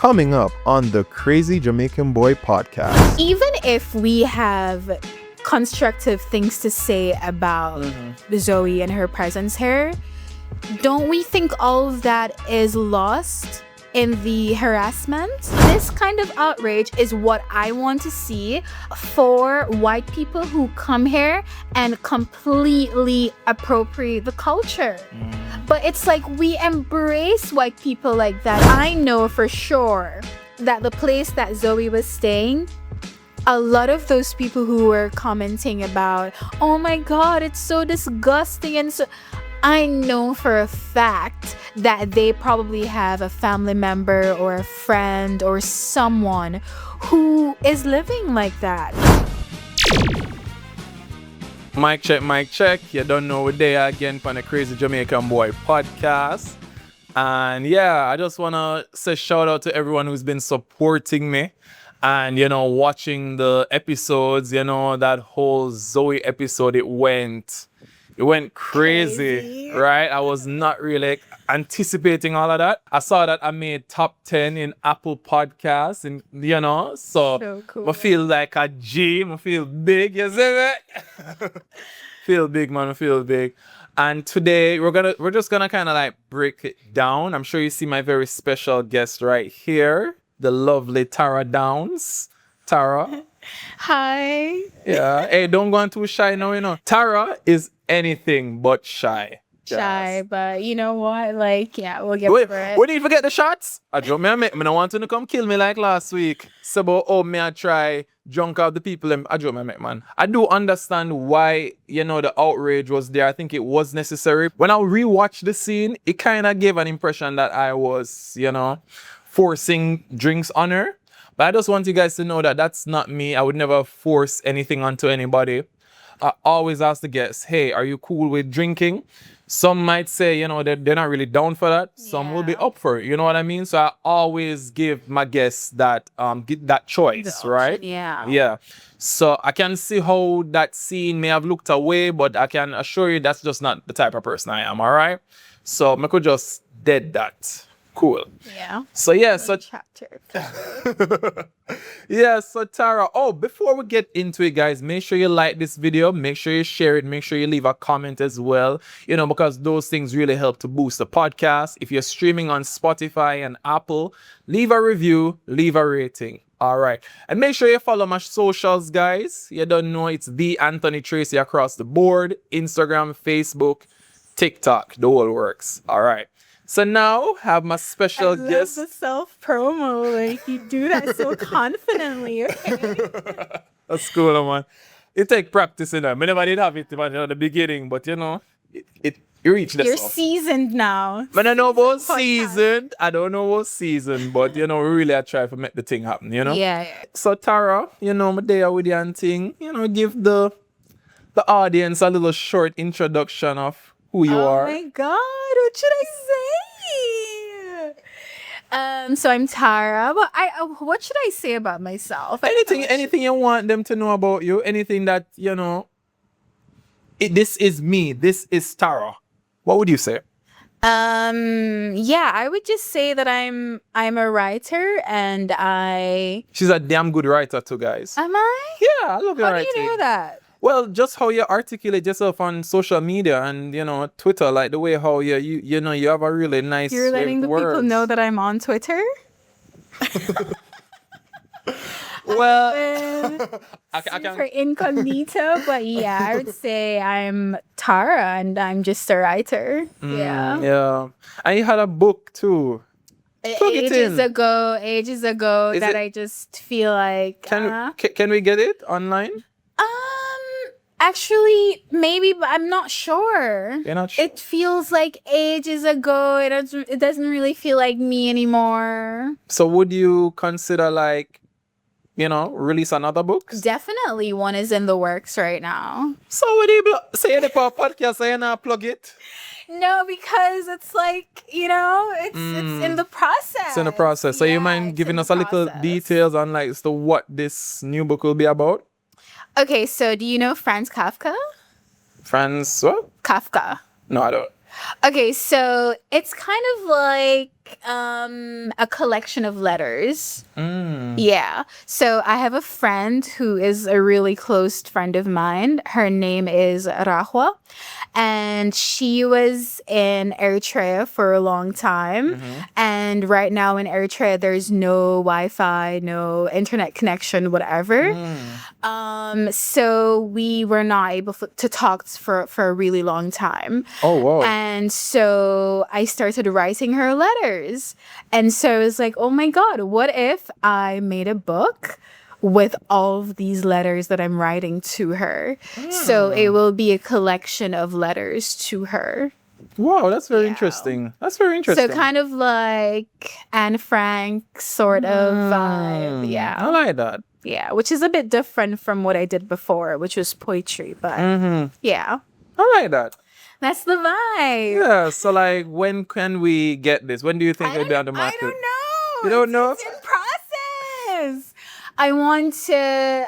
coming up on the Crazy Jamaican Bwoy Podcast. Even if we have constructive things to say about Zoe and her presence here, don't we think all of that is lost in the harassment? This kind of outrage is what I want to see for white people who come here and completely appropriate the culture. But it's like we embrace white people like that. I know for sure that the place that Zoe was staying, a lot of those people who were commenting about, oh my God, it's so disgusting, and so I know for a fact that they probably have a family member or a friend or someone who is living like that. Mic check. You don't know we're there again for the Crazy Jamaican Bwoy Podcast. And yeah, I just want to say shout out to everyone who's been supporting me and, watching the episodes, that whole Zoe episode, it went crazy, right? I was not really anticipating all of that. I saw that I made top 10 in Apple Podcasts, and so cool. I feel like a G. I feel big, you see me? Feel big, man. I feel big. And today we're just gonna kind of like break it down. I'm sure you see my very special guest right here, the lovely Tara Downs. Tara. Hi. Yeah. Hey, don't go on too shy now, Tara is anything but shy. Shy, but you know what? Like, yeah, we'll get Wait, for it. we need to forget the shots. I don't me want to come kill me like last week. So, me I try drunk out the people. I don't man. I do understand why, the outrage was there. I think it was necessary. When I rewatched the scene, it kind of gave an impression that I was, forcing drinks on her. But I just want you guys to know that that's not me. I would never force anything onto anybody. I always ask the guests, hey, are you cool with drinking? Some might say, they're not really down for that. Some will be up for it. You know what I mean? So I always give my guests that choice, right? Yeah. Yeah. So I can see how that scene may have looked away, but I can assure you that's just not the type of person I am, all right? So I could just dead that. Cool. Yeah. So yeah, Chapter. yeah, so Tara, before we get into it, guys, make sure you like this video, make sure you share it, make sure you leave a comment as well, because those things really help to boost the podcast. If you're streaming on Spotify and Apple, leave a review, leave a rating. All right. And make sure you follow my socials, guys. You don't know, it's the Anthony Tracy across the board, Instagram, Facebook, TikTok, the whole works. All right. So now have my special guest. The self-promo, like you do that so confidently. Okay? That's cool, man. It take practice, I never did have it at the beginning, but you reach the You're stuff. seasoned now. But I know about seasoned. I don't know about seasoned, but really I try to make the thing happen, Yeah. So Tara, my day with you and thing, give the audience a little short introduction of who you are. Oh my God, what should I say? So I'm Tara, but what should I say about myself? Anything you want them to know about you, anything that, this is me, this is Tara. What would you say? Yeah, I would just say that I'm a writer and She's a damn good writer too, guys. Am I? Yeah, I love your How writing. do you know that? Well, just how you articulate yourself on social media and Twitter, like the way how you have a really nice. You're letting the words. people know that I'm on Twitter. Well, Super incognito, but yeah, I would say I'm Tara and I'm just a writer. Yeah. And you had a book too. Ages ago Is that it- I just feel like. Can we get it online? Actually, maybe, but I'm not sure. You're not sure? It feels like ages ago. It doesn't really feel like me anymore. So would you consider release another book? Definitely one is in the works right now. So would you say the podcast, so you not plug it? No, because it's like, it's in the process. It's in the process. So you mind giving us a little details on what this new book will be about? Okay, so do you know Franz Kafka? Franz what? Kafka. No, I don't. Okay, so it's kind of like a collection of letters. Yeah. So I have a friend who is a really close friend of mine. Her name is Rahwa. And she was in Eritrea for a long time. And right now in Eritrea, there's no Wi-Fi, no internet connection, whatever. So we were not able to talk for a really long time. Oh, wow. And so I started writing her letters. And so I was like, oh my God, what if I made a book with all of these letters that I'm writing to her? So it will be a collection of letters to her. Wow, that's very interesting. That's very interesting. So kind of like Anne Frank sort of vibe. Yeah. I like that. Yeah, which is a bit different from what I did before, which was poetry. But yeah. I like that. That's the vibe. Yeah, so like when can we get this? When do you think it'll be on the market? I don't know. You don't know? It's in process. I want to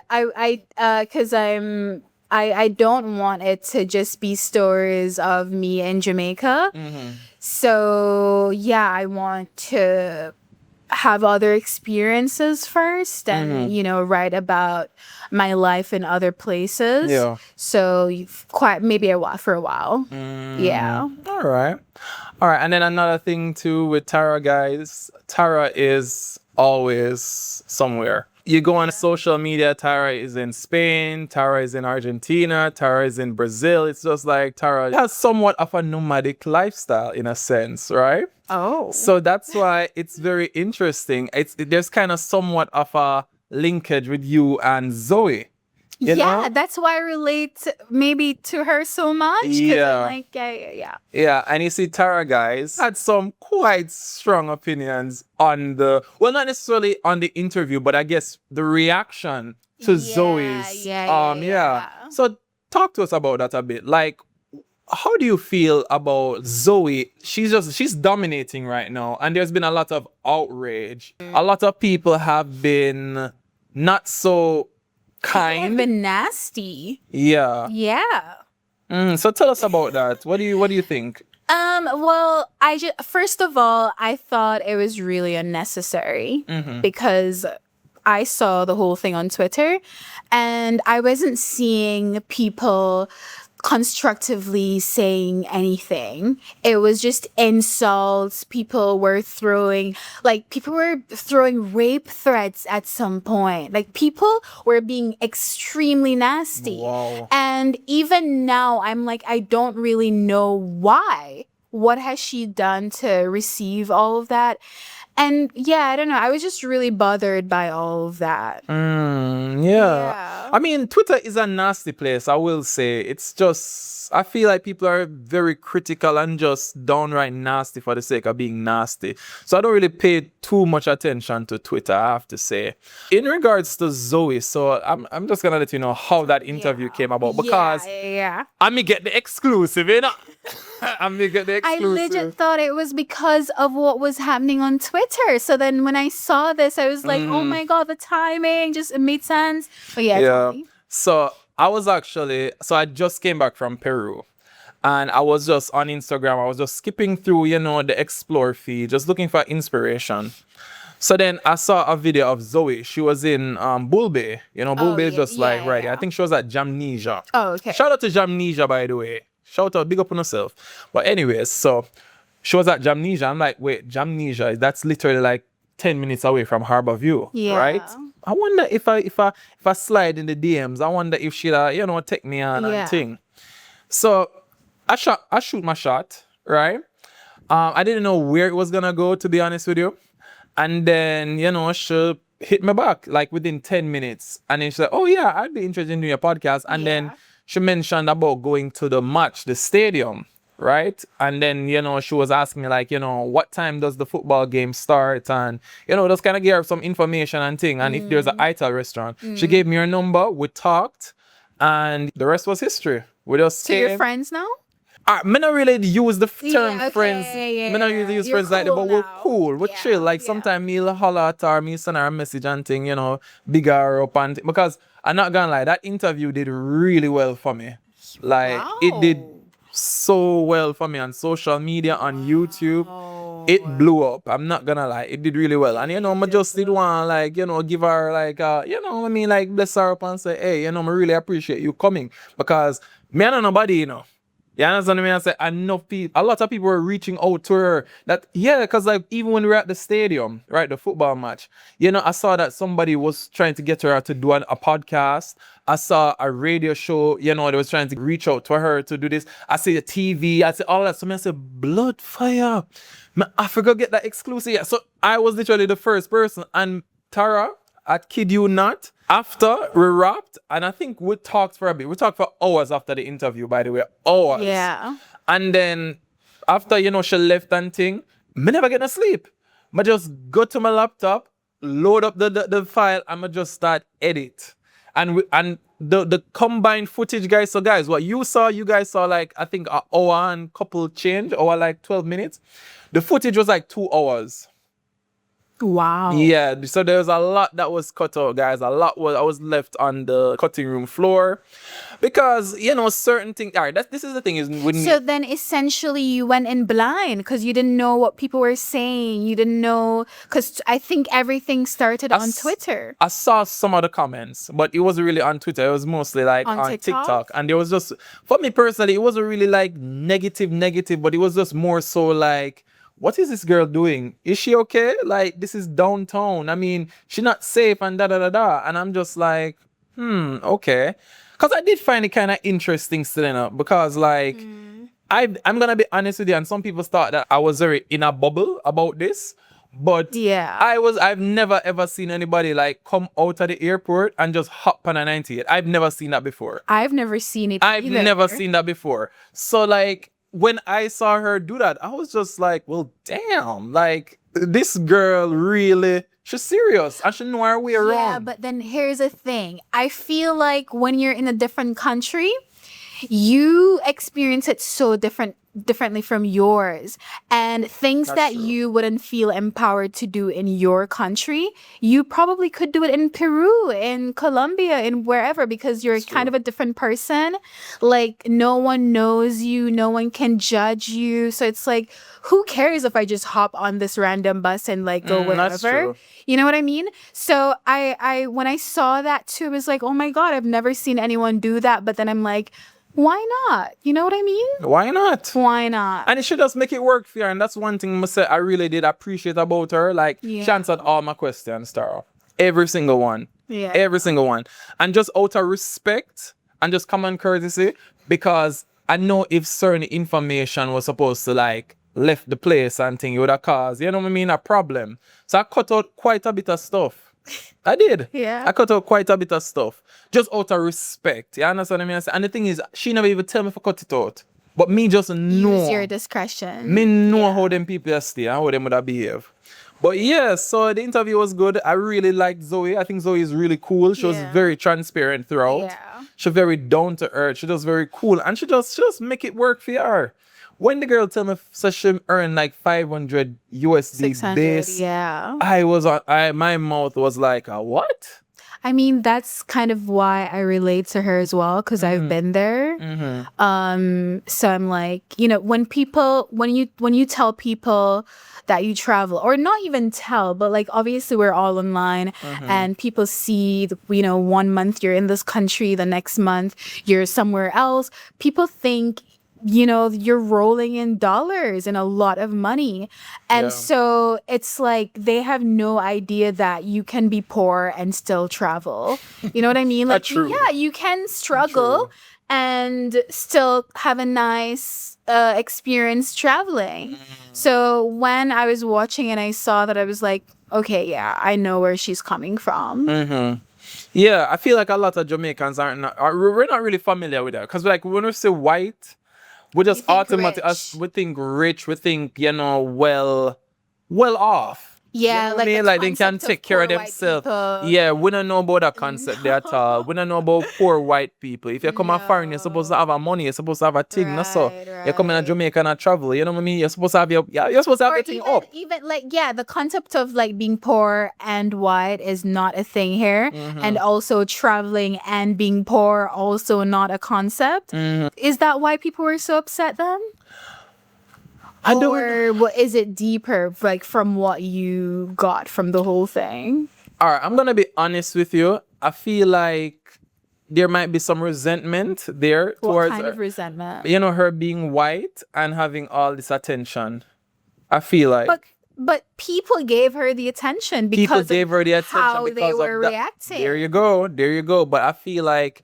because I don't want it to just be stories of me in Jamaica. So yeah, I want to have other experiences first and write about my life in other places. Yeah. So for a while. Yeah. All right. And then another thing too with Tara, guys. Tara is always somewhere. You go on social media, Tara is in Spain, Tara is in Argentina, Tara is in Brazil. It's just like Tara has somewhat of a nomadic lifestyle in a sense, right? Oh. So that's why it's very interesting. There's kind of somewhat of a linkage with you and Zoe. You know? That's why I relate maybe to her so much. Yeah. I'm like, yeah. Yeah, and you see, Tara, guys, had some quite strong opinions on not necessarily on the interview, but I guess the reaction to Zoe's. Yeah. So talk to us about that a bit. Like, how do you feel about Zoe? She's dominating right now, and there's been a lot of outrage. A lot of people have been not so kind. Been nasty. Yeah. Yeah. So tell us about that. What do you think? Well, first of all, I thought it was really unnecessary because I saw the whole thing on Twitter and I wasn't seeing people constructively saying anything. It was just insults. People were throwing rape threats at some point. Like people were being extremely nasty. Wow. And even now I'm like, I don't really know why. What has she done to receive all of that? And yeah, I don't know. I was just really bothered by all of that. Yeah. I mean, Twitter is a nasty place, I will say. It's just, I feel like people are very critical and just downright nasty for the sake of being nasty. So I don't really pay too much attention to Twitter, I have to say. In regards to Zoe, so I'm just going to let you know how that interview came about because I may get the exclusive, you know? I legit thought it was because of what was happening on Twitter. So then when I saw this, I was like, oh my God, the timing it made sense. But yeah. So I just came back from Peru and I was just on Instagram. I was just skipping through, the explore feed, just looking for inspiration. So then I saw a video of Zoe. She was in Bull Bay. Bull Bay is just right. I think she was at Jamnesia. Oh, okay. Shout out to Jamnesia, by the way. Shout out, big up on herself. But anyways, so she was at Jamnesia. I'm like, wait, Jamnesia, that's literally like 10 minutes away from Harbor View, right? I wonder if I slide in the DMs, I wonder if she'll, take me on and thing. So I shoot my shot, right? I didn't know where it was gonna go, to be honest with you. And then, she hit me back like within 10 minutes. And then she's like, oh yeah, I'd be interested in doing a podcast. And then she mentioned about going to the match, the stadium, right? And then, she was asking me like, what time does the football game start? And, just kind of give her some information and thing. And if there's an ITAL restaurant, she gave me her number, we talked, and the rest was history. We just So you're friends now? I not really use the term friends. Yeah. I not really use friends like that, but we're cool. We're chill. Like sometimes me'll holler at her, me send her a message and thing, big her up and because I'm not gonna lie, that interview did really well for me. Like it did so well for me on social media, on YouTube. it blew up. I'm not gonna lie, it did really well. And I just did want like, give her like like bless her up and say, hey, I really appreciate you coming. Because me and nobody, You understand what I mean? I say a lot of people were reaching out to her. Because like even when we were at the stadium, right, the football match, I saw that somebody was trying to get her to do a podcast. I saw a radio show, they was trying to reach out to her to do this. I see the TV, I see all that. So I said, blood fire. I forgot get that exclusive. Yeah. So I was literally the first person. And Tara, I kid you not, after we wrapped, and I think we talked for a bit. We talked for hours after the interview, by the way. Hours. Yeah. And then after, she left and thing, me never get no sleep. I just go to my laptop, load up the file, and I just start edit. And the combined footage, guys. So guys, what you guys saw like, I think an hour and couple change, or like 12 minutes. The footage was like 2 hours. Wow. Yeah, so there was a lot that was cut out, guys. A lot was left on the cutting room floor because certain things. All right, this is the thing is when. So then, essentially, you went in blind because you didn't know what people were saying. You didn't know because I think everything started on Twitter. I saw some of the comments, but it wasn't really on Twitter. It was mostly like on TikTok, and there was just for me personally, it wasn't really like negative, but it was just more so like, what is this girl doing? Is she okay? Like, this is downtown. I mean, she's not safe and da-da-da-da. And I'm just like, okay. Because I did find it kind of interesting still, because like, I'm going to be honest with you, and some people thought that I was very in a bubble about this. But yeah, I've never ever seen anybody like come out of the airport and just hop on a 98. I've never seen that before. I've never seen it I've never seen that before. So like, when I saw her do that, I was just like, well, damn, like this girl really, she's serious and she know her way around. Yeah, but then here's the thing. I feel like when you're in a different country, you experience it so differently from yours, and things That's that true. you wouldn't feel empowered to do in your country, you probably could do it in Peru, in Colombia, in wherever, because you're kind of a different person. Like, no one knows you, no one can judge you, so it's like, who cares if I just hop on this random bus and like go That's wherever? true. You know what I mean? So I when I saw that too, I was like, oh my God, I've never seen anyone do that. But then I'm like, why not? You know what I mean? Why not? Why not? And it should just make it work for her. And that's one thing I really did appreciate about her. Like, she answered all my questions, Tara. Every single one. Yeah. Every single one. And just out of respect and just common courtesy, because I know if certain information was supposed to like left the place and thing, it would have caused, a problem. So I cut out quite a bit of stuff. I did. Yeah. I cut out quite a bit of stuff. Just out of respect. You understand what I mean? And the thing is, she never even tell me to cut it out. But me just know. Use your discretion. Me know how them people stay and how them would have behave. But yeah, so the interview was good. I really liked Zoe. I think Zoe is really cool. She was very transparent throughout. Yeah. She's very down to earth. She does very cool. And she just make it work for her. When the girl tell me so she earned like 500 USD 600, base, yeah. my mouth was like, what? I mean, that's kind of why I relate to her as well, because I've been there. So I'm like, when you tell people that you travel, or not even tell, but like obviously we're all online, and people see, 1 month you're in this country, the next month you're somewhere else. People think, you're rolling in dollars and a lot of money. And so it's like they have no idea that you can be poor and still travel. You know what I mean? Like, True. yeah, you can struggle and still have a nice experience traveling. So when I was watching and I saw that, I was like, okay, yeah, I know where she's coming from. Yeah, I feel like a lot of Jamaicans we're not really familiar with that. Because like when we say white, we just automatically, we think rich, we think, well off. Yeah, You know what I mean? Like they can concept of take care of poor white themselves. people. Yeah, we don't know about that concept there at all. We don't know about poor white people. If you come a foreign, you're supposed to have a money, you're supposed to have a thing. No, so you come in a Jamaica and travel, you know what I mean? You're supposed to have you're supposed to have your thing up. Even like, the concept of like being poor and white is not a thing here. And also traveling and being poor, also not a concept. Is that why people were so upset then? I don't. Or what is it deeper, like from what you got from the whole thing? All right, I'm gonna be honest with you. I feel like there might be some resentment there What towards kind her, of resentment? her being white and having all this attention. I feel like But people gave her the attention people because gave her the attention how because they of were that. reacting. There you go, there you go. But I feel like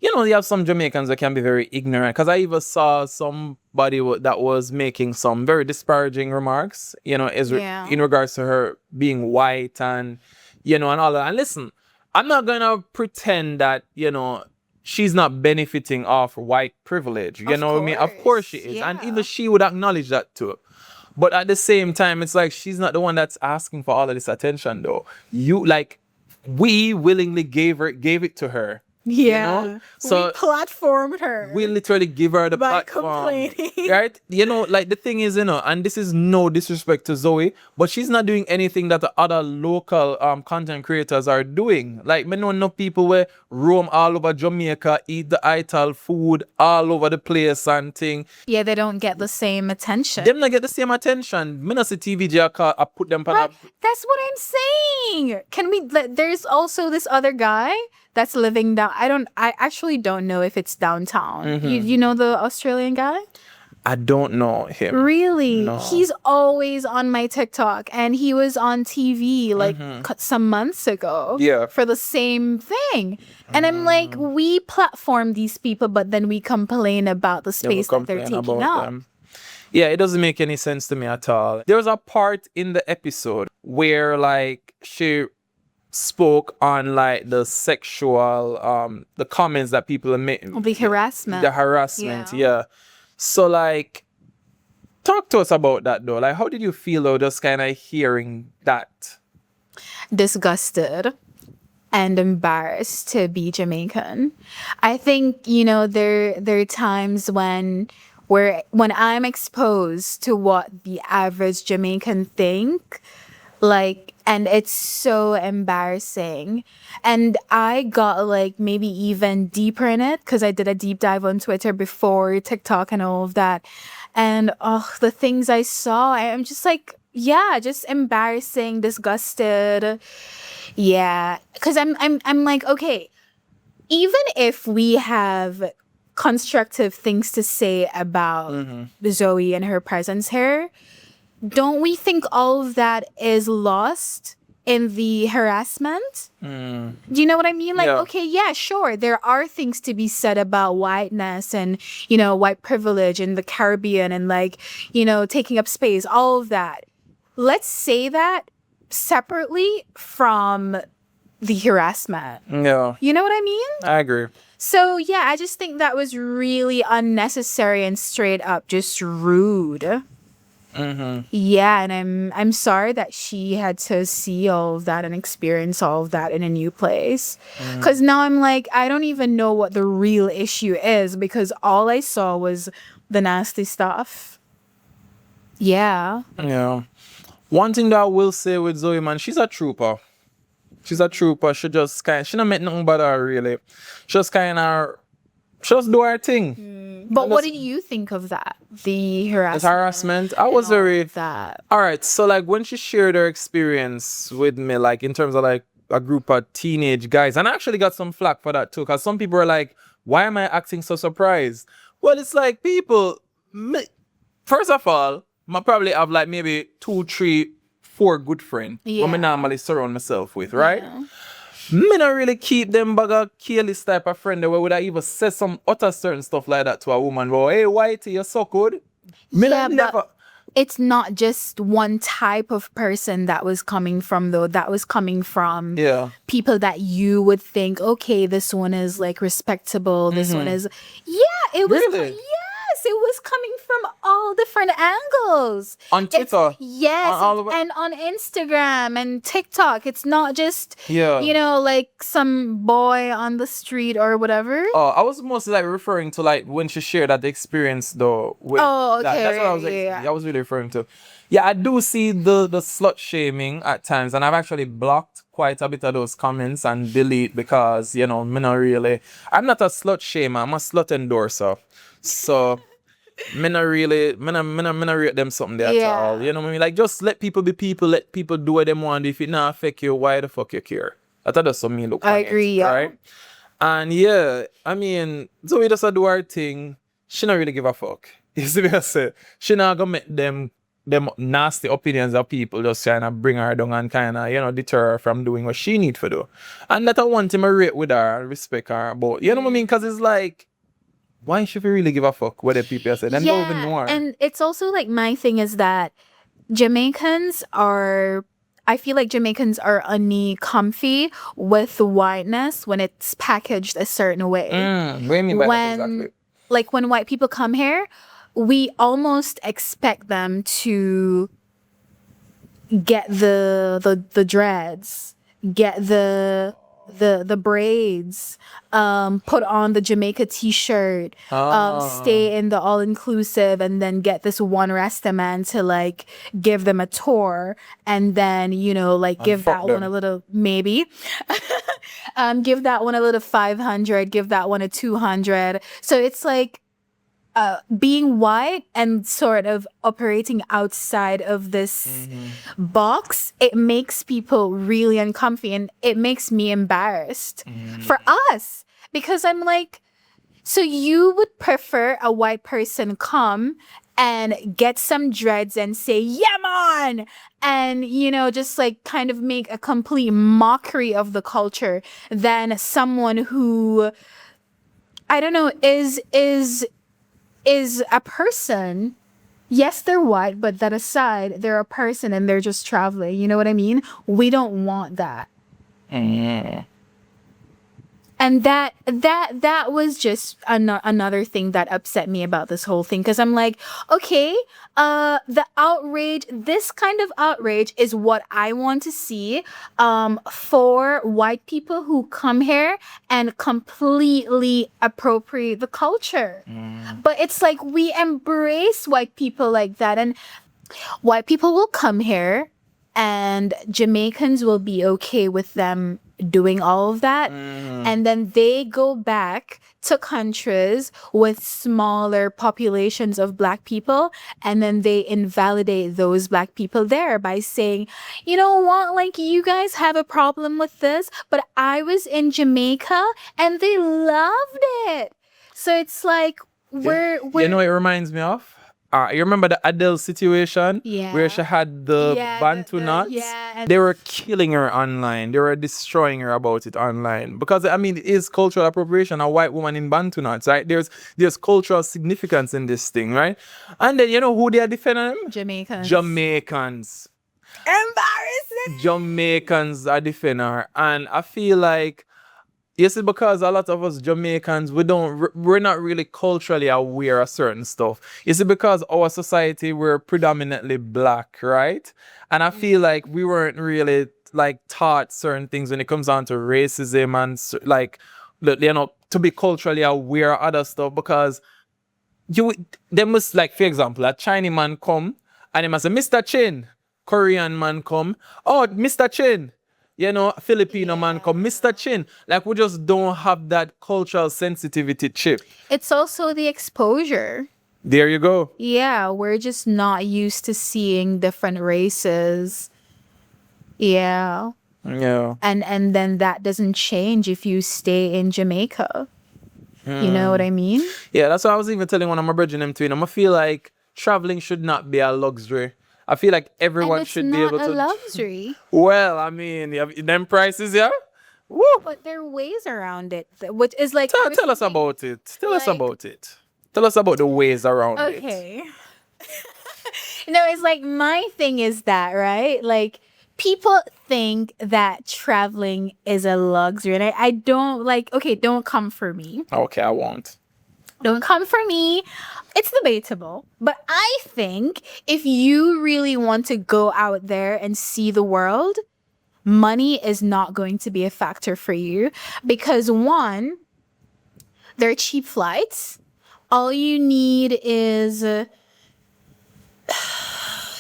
you have some Jamaicans that can be very ignorant. Because I even saw somebody that was making some very disparaging remarks, Yeah. in regards to her being white and and all that. And listen, I'm not gonna pretend that she's not benefiting off white privilege. You know what I mean? Of course she is, and yeah. even she would acknowledge that too. But at the same time, it's like she's not the one that's asking for all of this attention, though. We willingly gave it to her. Yeah. So we platformed her. we literally give her the by platform. complaining. Right? Like the thing is, and this is no disrespect to Zoe, but she's not doing anything that the other local content creators are doing. Like, me know enough people where roam all over Jamaica, eat the ital food all over the place and thing. Yeah, they don't get the same attention. Them not get the same attention. Me not see TVJ I put them on But that's what I'm saying. There's also this other guy that's living down. I actually don't know if it's downtown. Mm-hmm. You know the Australian guy? I don't know him. Really? No. He's always on my TikTok, and he was on TV like some months ago Yeah. for the same thing. And I'm like, we platform these people, but then we complain about the space that they're Complain taking about up. them. Yeah, it doesn't make any sense to me at all. There was a part in the episode where like she spoke on like the sexual the comments that people are making. The harassment. The harassment, yeah. So like talk to us about that though. Like how did you feel though just kind of hearing that? Disgusted and embarrassed to be Jamaican. I think, there are times when I'm exposed to what the average Jamaican think, like, and it's so embarrassing. And I got like maybe even deeper in it because I did a deep dive on Twitter before TikTok and all of that. And the things I saw, I'm just like, yeah, just embarrassing, disgusted. Yeah, because I'm like, okay, even if we have constructive things to say about Zoe and her presence here, don't we think all of that is lost in the harassment? Do you know what I mean? Like, okay, yeah, sure. There are things to be said about whiteness and, white privilege in the Caribbean and like, taking up space, all of that. Let's say that separately from the harassment. Yeah. You know what I mean? I agree. So, yeah, I just think that was really unnecessary and straight up just rude. Yeah, and I'm sorry that she had to see all of that and experience all of that in a new place. Because now I'm like, I don't even know what the real issue is because all I saw was the nasty stuff. Yeah. Yeah. One thing that I will say with Zoe, man, she's a trooper. She's a trooper. She not make nothing but her, really. She just do her thing. But what did you think of that? The harassment? The harassment. I was very... that. All right. So, like, when she shared her experience with me, like, in terms of, like, a group of teenage guys, and I actually got some flack for that, too, because some people are like, why am I acting so surprised? Well, it's like, people... First of all, I probably have, like, maybe 2, 3, 4 good friends who I normally surround myself with, right? Yeah. Me not really keep them bag of careless type of friend where would I even say some utter certain stuff like that to a woman. Well, hey, Whitey, you're so good. Me Yeah, never. but it's not just one type of person that was coming from, though. That was coming from people that you would think, okay, this one is like respectable. This one is, it was. Really? Yes, it was coming from all different angles. On Twitter? Yes, all and on Instagram and TikTok. It's not just, Yeah. like some boy on the street or whatever. Oh, I was mostly like referring to like when she shared that experience though. With Oh, that. okay, That's what I was I was really referring to. Yeah, I do see the slut shaming at times, and I've actually blocked quite a bit of those comments and delete because me not really. I'm not a slut shamer. I'm a slut endorser. So me not rate them something there at all. You know what I mean? Like, just let people be people, let people do what they want. If it not affect you, why the fuck you care? I thought that's what me look I on agree, it, yeah. right? And yeah, I mean, Zoe just do her thing. She not really give a fuck. You see what I say? She not gonna make them nasty opinions of people just kind of bring her down and kind of, deter her from doing what she need to do. And that I want to rate with her and respect her. But you know what I mean? Because it's like, why should we really give a fuck what the people say? Then don't even know her. And it's also like, my thing is that I feel like Jamaicans are only comfy with whiteness when it's packaged a certain way. What do you mean by that exactly? Like when white people come here, we almost expect them to get the dreads, get the braids, put on the Jamaica t-shirt, stay in the all-inclusive, and then get this one Rasta man to like give them a tour, and then give that one a little, maybe give that one a little 500, give that one a 200. So it's like being white and sort of operating outside of this box, it makes people really uncomfy, and it makes me embarrassed for us, because I'm like, so you would prefer a white person come and get some dreads and say, yeah, man, and, just like kind of make a complete mockery of the culture, than someone who, I don't know, is a person. Yes, they're white, but that aside, they're a person and they're just traveling. You know what I mean? We don't want that. And that was just another thing that upset me about this whole thing, because I'm like, okay, the outrage, this kind of outrage is what I want to see for white people who come here and completely appropriate the culture. But it's like we embrace white people like that, and white people will come here and Jamaicans will be okay with them doing all of that, and then they go back to countries with smaller populations of black people, and then they invalidate those black people there by saying, you know what, like, you guys have a problem with this, but I was in Jamaica and they loved it. So it's like, we're you know what it reminds me of? You remember the Adele situation? Yeah. Where she had the Bantu knots? Yeah. They were killing her online. They were destroying her about it online. Because, I mean, it is cultural appropriation, a white woman in Bantu knots, right? There's cultural significance in this thing, right? And then, you know who they are defending them? Jamaicans. Embarrassing. Jamaicans are defending her. And I feel like, yes, it's because a lot of us Jamaicans, we're not really culturally aware of certain stuff. Is it because our society, we're predominantly black, right? And I feel like we weren't really like taught certain things when it comes down to racism and like, to be culturally aware of other stuff, because they must, like, for example, a Chinese man come and he must say, Mr. Chin. Korean man come, oh, Mr. Chin. Filipino man come, Mr. Chin. Like, we just don't have that cultural sensitivity chip. It's also the exposure. There you go. Yeah, we're just not used to seeing different races. Yeah. Yeah. And then that doesn't change if you stay in Jamaica. You know what I mean? Yeah, that's what I was even telling one of my brethren them too. I feel like traveling should not be a luxury. I feel like everyone should be able to. It's not a luxury. Well, I mean, them prices, yeah. Woo. But there are ways around it, which is like. Tell us about it. Tell us about it. Tell us about the ways around it. Okay. No, it's like, my thing is that, right? Like, people think that traveling is a luxury, and I don't like. Okay, don't come for me. Okay, I won't. Don't come for me. It's debatable. But I think if you really want to go out there and see the world, money is not going to be a factor for you. Because one, they're cheap flights. All you need is,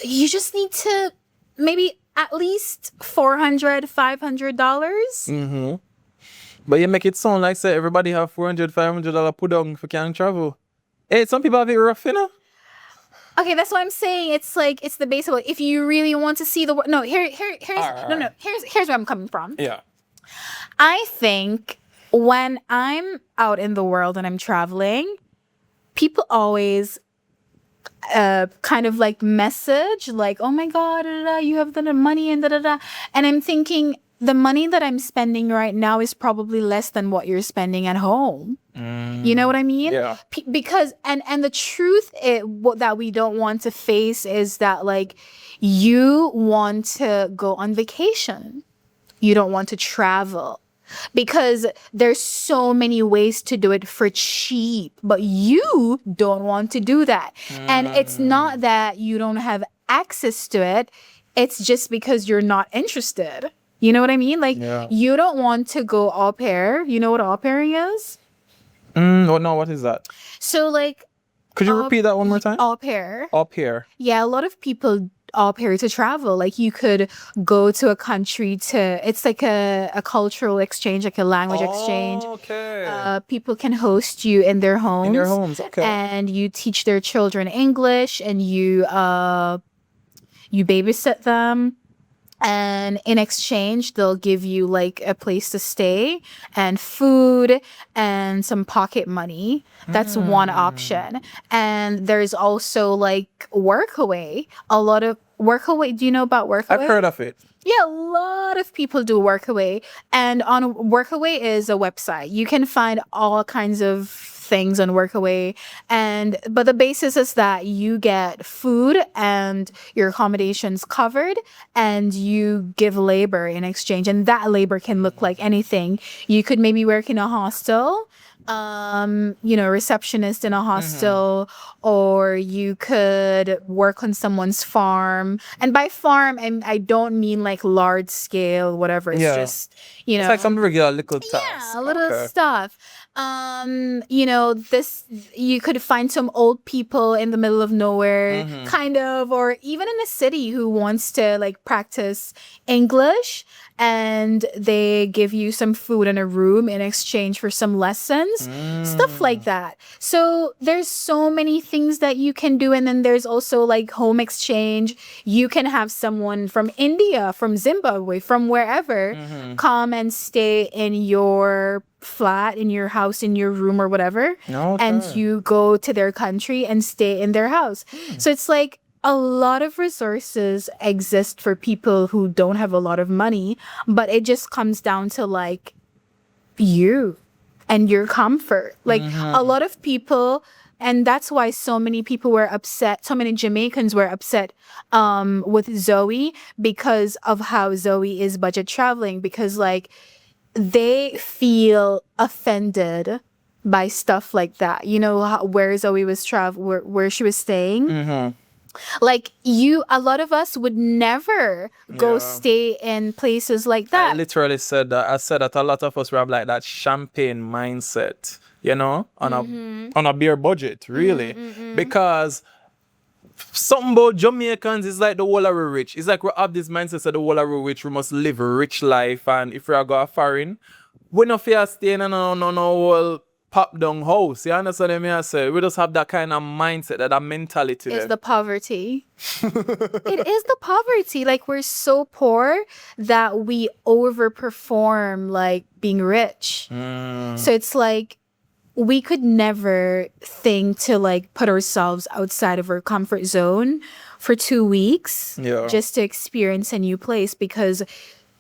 you just need to maybe at least $400, $500. But you make it sound like, say, everybody have $400, $500 put down if you can't travel. Hey, some people have it rough, you know? Okay, that's what I'm saying. It's like it's the base of, if you really want to see the world. No, here's here's where I'm coming from. Yeah. I think when I'm out in the world and I'm traveling, people always kind of like message like, oh my God, da, da, da, you have the money and da da da. And I'm thinking the money that I'm spending right now is probably less than what you're spending at home. You know what I mean? Yeah. Because and the truth that we don't want to face is that like you want to go on vacation. You don't want to travel. Because there's so many ways to do it for cheap, but you don't want to do that. And it's not that you don't have access to it. It's just because you're not interested. You know what I mean? Like you don't want to go au pair. You know what au pairing is? No, what is that? So like, Could you repeat that one more time? Au pair. Up here. Yeah, a lot of people au pair to travel. Like you could go to a country it's like a cultural exchange, like a language exchange. Okay. People can host you in their homes. In their homes, okay. And you teach their children English, and you babysit them. And in exchange, they'll give you like a place to stay and food and some pocket money. That's one option. And there's also like Workaway. A lot of Workaway. Do you know about Workaway? I've heard of it. Yeah, a lot of people do Workaway. And on Workaway is a website. You can find all kinds of things on Workaway, but the basis is that you get food and your accommodations covered, and you give labor in exchange, and that labor can look like anything. You could maybe work in a hostel, receptionist in a hostel, or you could work on someone's farm. And by farm, I don't mean like large scale, whatever. It's just, it's like some regular little tasks. Yeah, little stuff. This, you could find some old people in the middle of nowhere, kind of, or even in a city who wants to like practice English, and they give you some food and a room in exchange for some lessons, stuff like that. So there's so many things that you can do. And then there's also like home exchange. You can have someone from India, from Zimbabwe, from wherever come and stay in your flat, in your house, in your room or whatever. Okay. And you go to their country and stay in their house. So it's like a lot of resources exist for people who don't have a lot of money, but it just comes down to like you and your comfort. Like a lot of people, and that's why so many people were upset, so many Jamaicans were upset with Zoe, because of how Zoe is budget traveling, because like they feel offended by stuff like that. You know, where Zoe was where she was staying. Like a lot of us would never go stay in places like that. I literally said that. I said that a lot of us have like that champagne mindset, on a beer budget, really. Because something about Jamaicans is like the whole of we rich. It's like we have this mindset that the whole of we rich, we must live a rich life. And if we are going foreign, we don't fear staying in no whole pop down house. You understand what I say? We just have that kind of mindset, that mentality. It's the poverty. It is the poverty. Like we're so poor that we overperform like being rich. So it's like we could never think to like put ourselves outside of our comfort zone for 2 weeks just to experience a new place, because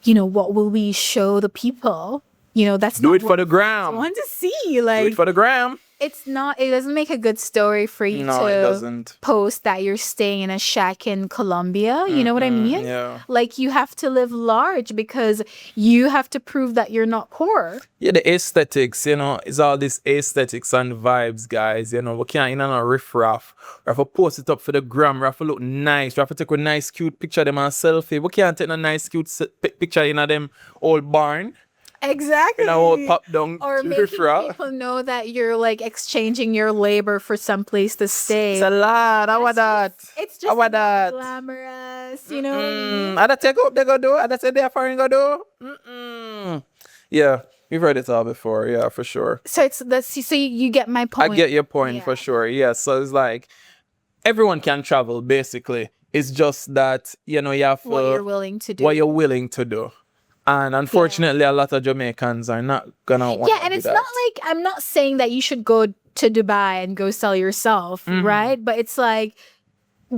what will we show the people? That's do not it for the gram. I want to see. Like, do it for the gram. It doesn't make a good story for you No, it doesn't. post that you're staying in a shack in Colombia. You know what I mean? Yeah. Like you have to live large because you have to prove that you're not poor. Yeah, the aesthetics, it's all this aesthetics and vibes, guys. We can't in on a riff-raff. We have to post it up for the gram. We have to look nice. We have to take a nice, cute picture of them and selfie. We can't take a nice, cute picture in them old barn. Exactly. In a old pop down or making people know that you're like exchanging your labor for some place to stay. It's a lot. How about that? It's just glamorous, you know what I mean? And I take up they go do. And I say they're foreign go do. Yeah. We've heard it all before. Yeah, for sure. So you get my I point. get your point Yeah. for sure. Yeah. So it's like everyone can travel basically. It's just that, you have What you're willing to do. what you're willing to do. And unfortunately, a lot of Jamaicans are not gonna want Yeah, and it's not like I'm not saying that you should go to Dubai and go sell yourself, right? But it's like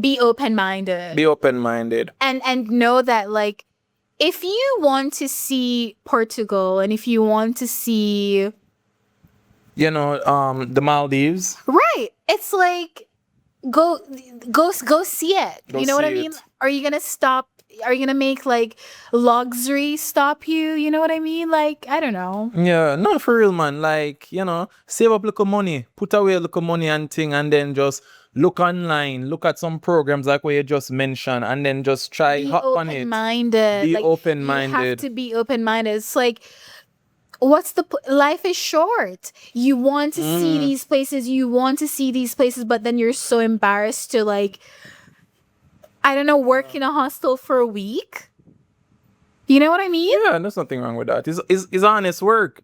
be open-minded. Be open-minded. And know that like if you want to see Portugal and if you want to see The Maldives. right, it's like go see it. Go You know what I see mean? it. Are you gonna stop? Are you gonna make like luxury stop you? You know what I mean? Like I don't know. Yeah, no, for real, man. Like, save up little money, put away little money and thing, and then just look online, look at some programs like what you just mentioned, and then just try Be hop on it. open-minded. Be Like, You have open-minded. to be open-minded. It's like, life is short. You want to see these places. You want to see these places, but then you're so embarrassed to like, I don't know, work in a hostel for a week. You know what I mean? Yeah, there's nothing wrong with that. It's honest work.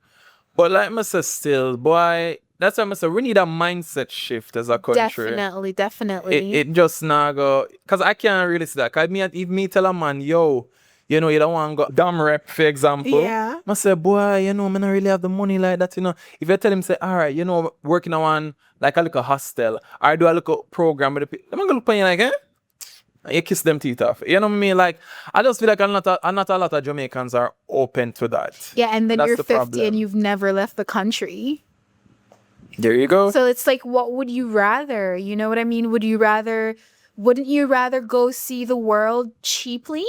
But like I said, still, boy, that's why I say we need a mindset shift as a country. Definitely. It just not go, because I can't really see that. Cause if me tell a man, yo, you don't want to go dumb rep, for example. Yeah. I say, boy, I don't really have the money like that, If you tell him, say, all right, working on one, like a little hostel, or do a little program with the people, I'm going to look at you like, eh? You kiss them teeth off. You know what I mean? Like, I just feel like not a lot of Jamaicans are open to that. Yeah, and then That's you're the 50 problem. and you've never left the country. There you go. So it's like, what would you rather? You know what I mean? Wouldn't you rather go see the world cheaply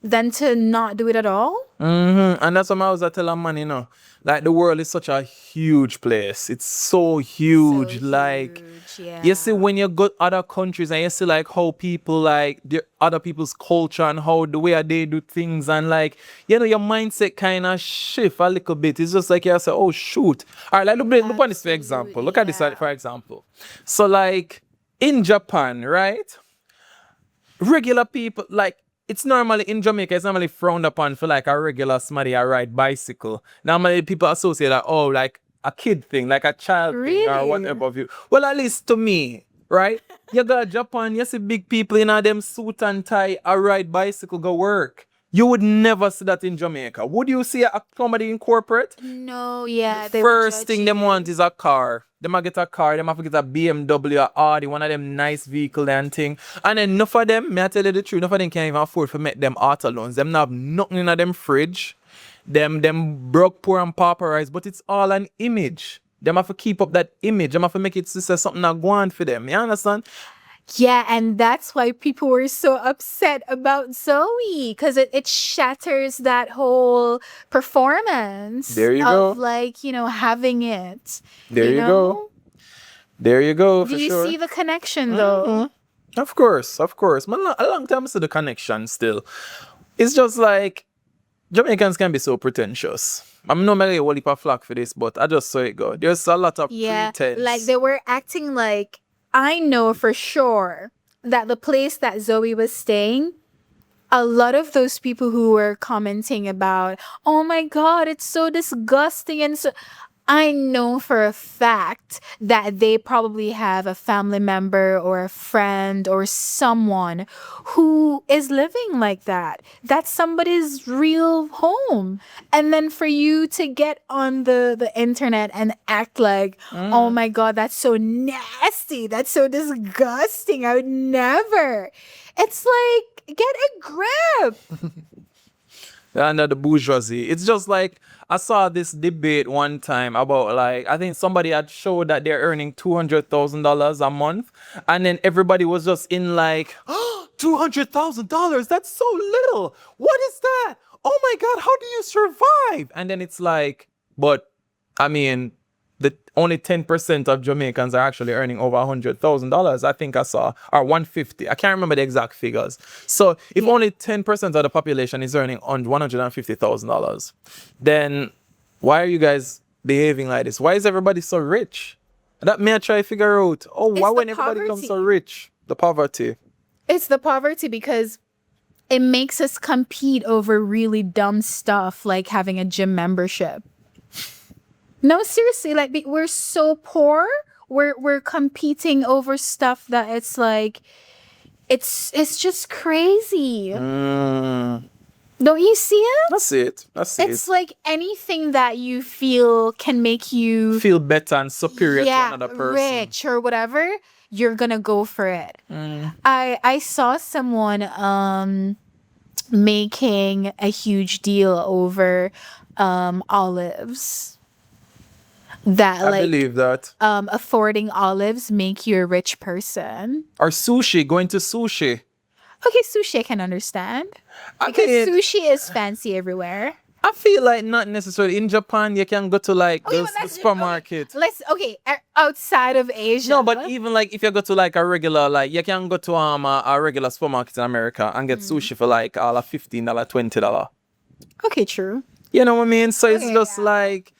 than to not do it at all? And that's what I was tell a man, like the world is such a huge place. It's so huge. Like, yeah. you see when you go to other countries and you see like how people like the other people's culture and how the way they do things and like, your mindset kind of shift a little bit. It's just like you say, oh shoot. All right, like look on this for example. Look at this for example. So like in Japan, right? Regular people like, it's normally in Jamaica, it's normally frowned upon for like a regular somebody I ride bicycle. Normally people associate that, oh, like a kid thing, like a child thing or Really? whatever of you. Well, at least to me, right? You go to Japan, you see big people in them suit and tie, I ride bicycle, go work. You would never see that in Jamaica. Would you see somebody in corporate? No, yeah. First thing them want is a car. Them a get a car, them have to get a BMW, a Audi, one of them nice vehicle and thing. And then enough of them, may I tell you the truth, enough of them can't even afford to make them auto loans. Them not have nothing in them fridge. Them broke, poor and pauperized, but it's all an image. Them have to keep up that image. Them have to make it to say something not go on for them. You understand? Yeah, and that's why people were so upset about Zoe, because it shatters that whole performance There you of go. like, having it. There you know? go. There you go, for Do you sure. see the connection though? Of course. Man, a long time I see the connection still. It's just like Jamaicans can be so pretentious. I'm not making a whole heap of flack for this, but I just saw it go. There's a lot of Yeah, pretense. like they were acting like, I know for sure that the place that Zoe was staying, a lot of those people who were commenting about, oh my God, it's so disgusting. And so I know for a fact that they probably have a family member or a friend or someone who is living like that. That's somebody's real home. And then for you to get on the internet and act like, oh my God, that's so nasty. That's so disgusting. I would never. It's like, get a grip. Under the bourgeoisie. It's just like I saw this debate one time about like I think somebody had showed that they're earning $200,000 a month, and then everybody was just in like, oh, $200,000. That's so little. What is that? Oh my God, how do you survive? And then it's like, but I mean, the only 10% of Jamaicans are actually earning over $100,000. I think I saw, or 150. I can't remember the exact figures. So if only 10% of the population is earning on $150,000, then why are you guys behaving like this? Why is everybody so rich? That may I try to figure out. Oh, why the when everybody becomes so poverty. rich? The poverty. It's the poverty because it makes us compete over really dumb stuff like having a gym membership. No, seriously, like we're so poor. We're competing over stuff that it's like it's just crazy. Don't you see it? That's it. It's like anything that you feel can make you Feel better and superior to another person. rich or whatever, you're gonna go for it. I saw someone making a huge deal over olives. That I believe that. affording olives make you a rich person. Or sushi, going to sushi. Okay, sushi I can understand. I Because mean, sushi is fancy everywhere. I feel like not necessarily in Japan. You can go to like Okay, the but let's- supermarket. Outside of Asia. No, but even like if you go to like a regular, like you can go to a regular supermarket in America and get sushi for like all a $15, $20. Okay, true. You know what I mean? So it's Okay, just yeah. like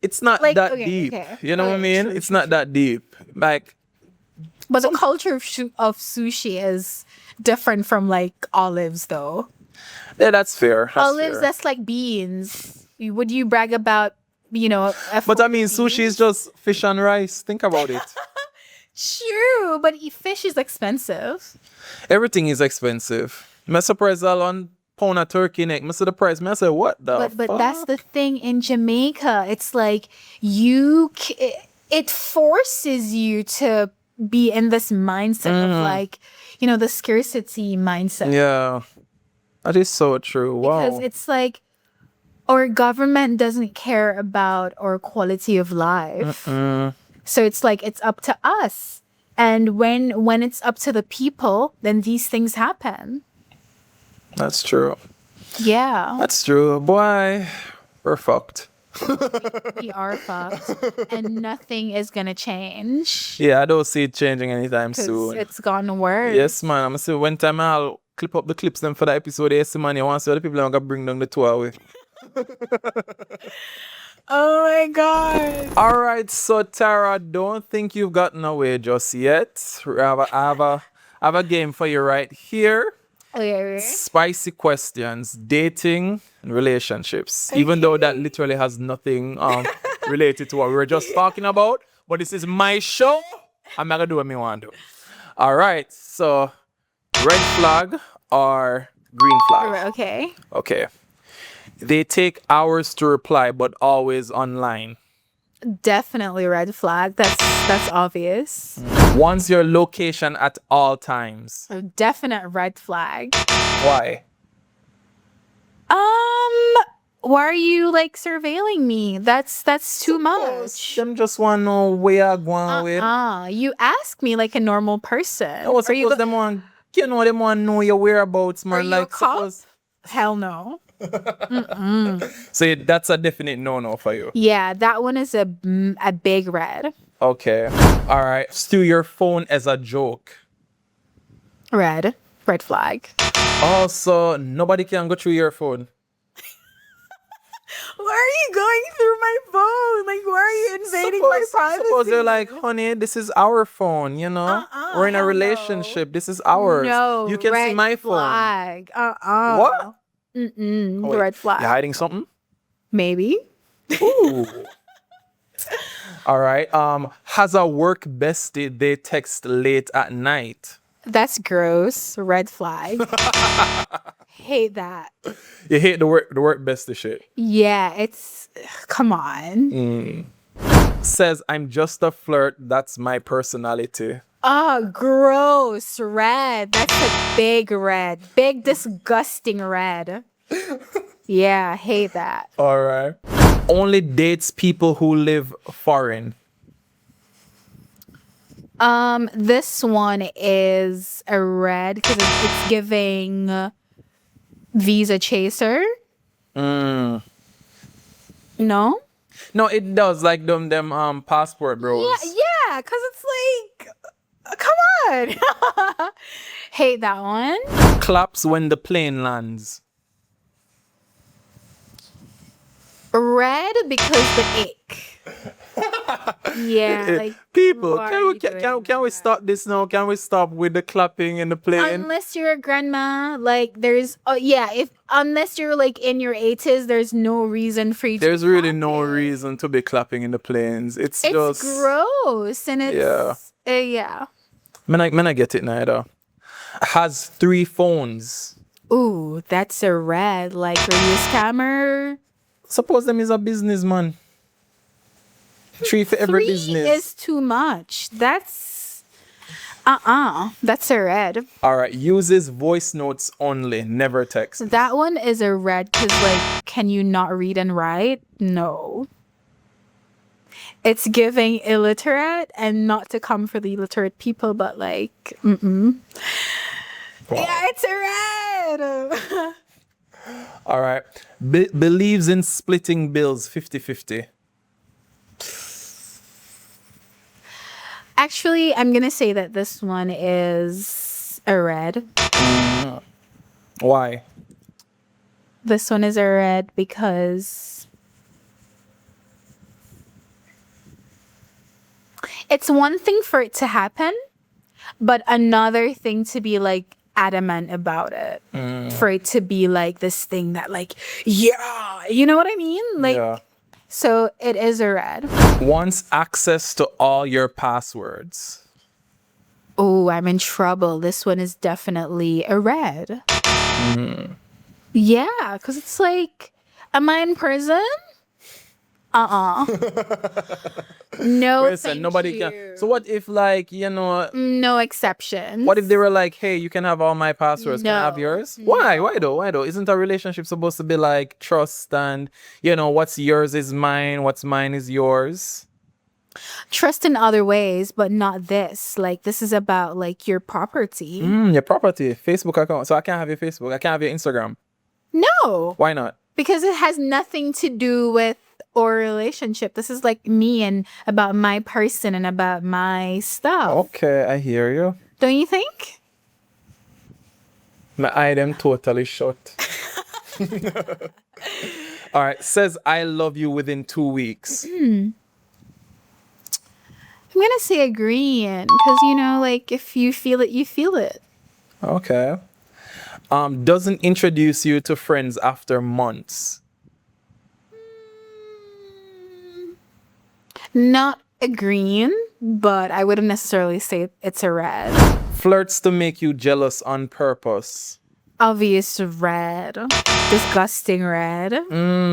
it's not Like, that okay, deep. okay. You know what I Okay, mean? true, It's not that deep. Like But the culture of sushi is different from like olives, though. yeah, that's fair. That's Olives, fair. that's like beans. Would you brag about, But I mean, sushi is just fish and rice. Think about it. True, but fish is expensive. Everything is expensive. I'm surprised all on pound of turkey neck. I see the price. I say, what the But fuck? that's the thing in Jamaica. It's like it forces you to be in this mindset of like, the scarcity mindset. Yeah. That is so true. Wow. Because it's like our government doesn't care about our quality of life. So it's like it's up to us. And when it's up to the people, then these things happen. That's true. Yeah. That's true. Boy, we're fucked. We are fucked. And nothing is gonna change. Yeah, I don't see it changing anytime 'Cause soon. it's gone worse. Yes, man. I'm gonna say one time I'll clip up the clips then for the episode. Yes, man. You want to see what the people are gonna bring down the tour away. Oh my god. All right, so Tara, don't think you've gotten away just yet. I have a game for you right here. Okay. Spicy questions, dating and relationships. Even though that literally has nothing related to what we were just talking about. But this is my show. I'm not gonna do what I want to do. All right, so red flag or green flag? Okay. Okay. They take hours to reply, but always online. Definitely red flag. That's obvious. Wants your location at all times. A definite red flag. Why? Why are you like surveilling me? That's too much. Them just want to know where I'm going with. You ask me like a normal person. No, suppose Are you them want, them want to know your whereabouts, man. Are you Like, a cop? suppose. Hell no. So that's a definite no-no for you. Yeah, that one is a big red. Okay. All right. Steal your phone as a joke. Red flag. Also, nobody can go through your phone. Why are you going through my phone? Like, why are you invading my privacy? Suppose they're like, honey, this is our phone, you know? We're in a hell no. relationship. This is ours. No, You can see red my phone. flag. What? Mm-mm. Oh, wait. Red flag. You hiding something? Maybe. Ooh. All right. Has a work bestie they text late at night? That's gross. Red flag. Hate that. You hate the work bestie shit. Yeah, it's come on. Says I'm just a flirt. That's my personality. Oh, gross. Red. That's a big red. Big disgusting red. Yeah, I hate that. All right. Only dates people who live foreign. This one is a red because it's giving visa chaser. No? No, it does like them passport bros. Yeah, because it's like, come on. Hate that one. Claps when the plane lands. Red because the ick. Yeah, like People, why are can we you doing can we that? stop this now? Can we stop with the clapping and the playing? Unless you're a grandma, like there's if unless you're like in your 80s, there's no reason for you to There's be really no clapping. reason to be clapping in the planes. It's It's just gross and it's yeah. Man, I get it neither. Has 3 phones. Ooh, that's a red. Like, are you a scammer? Suppose them is a businessman. 3 for every 3 business. is too much. That's that's a red. All right, uses voice notes only, never text. That one is a red because, like, can you not read and write? No. It's giving illiterate, and not to come for the illiterate people, but like, yeah, it's a red. All right. Believes in splitting bills 50-50. Actually, I'm gonna say that this one is a red. Why? This one is a red because it's one thing for it to happen, but another thing to be like adamant about it. For it to be like this thing that like, yeah, you know what I mean? Like, Yeah. so it is a red. Wants access to all your passwords. Oh, I'm in trouble. This one is definitely a red. Yeah, because it's like, am I in prison? No, Listen, thank nobody you. can. So what if, like, you know, No exceptions. what if they were like, hey, you can have all my passwords, can I have No. yours? Why? Why though? Isn't a relationship supposed to be like trust and, you know, what's yours is mine, what's mine is yours? Trust in other ways, but not this. Like, this is about like your property. Your property, Facebook account. So I can't have your Facebook. I can't have your Instagram. No, Why not? because it has nothing to do with our relationship. This is like me and about my person and about my stuff. Okay, I hear you. Don't you think? My eye them totally shut. All right, says I love you within 2 weeks. I'm gonna say agreeing because you know, like if you feel it, you feel it. Okay. Doesn't introduce you to friends after months. Not agreeing, but I wouldn't necessarily say it's a red. Flirts to make you jealous on purpose. Obvious red. Disgusting red.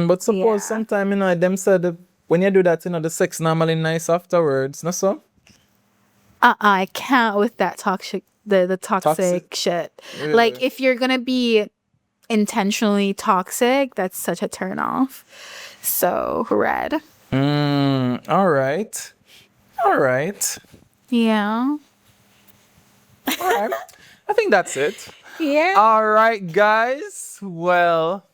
But suppose Yeah. sometime, you know, them said that when you do that, you know, the sex normally nice afterwards. No so? I can't with that toxic the toxic shit. Yeah. Like if you're gonna be intentionally toxic, that's such a turn off. So red. All right. All right. Yeah. All right. I think that's it. Yeah. All right, guys. Well,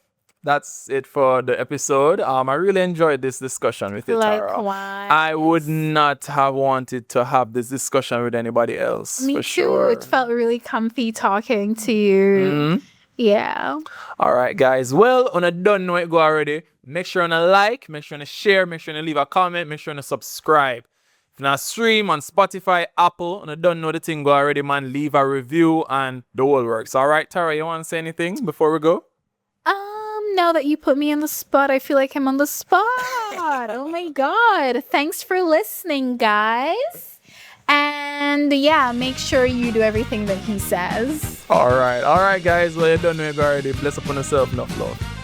that's it for the episode. I really enjoyed this discussion with you, Tara. Likewise. I would not have wanted to have this discussion with anybody else. Me for too. Sure. It felt really comfy talking to you. Yeah. All right, guys. Well, on a done know it go already. Make sure to like, make sure to share, make sure to leave a comment, make sure to subscribe. If you not stream on Spotify, Apple, and I don't know the thing go already, man, leave a review and the whole works. All right, Tara, you want to say anything before we go? Now that you put me on the spot, I feel like I'm on the spot. Oh my God. Thanks for listening, guys. And yeah, make sure you do everything that he says. All right, guys. Well, you don't know it go already. Bless upon yourself, enough love.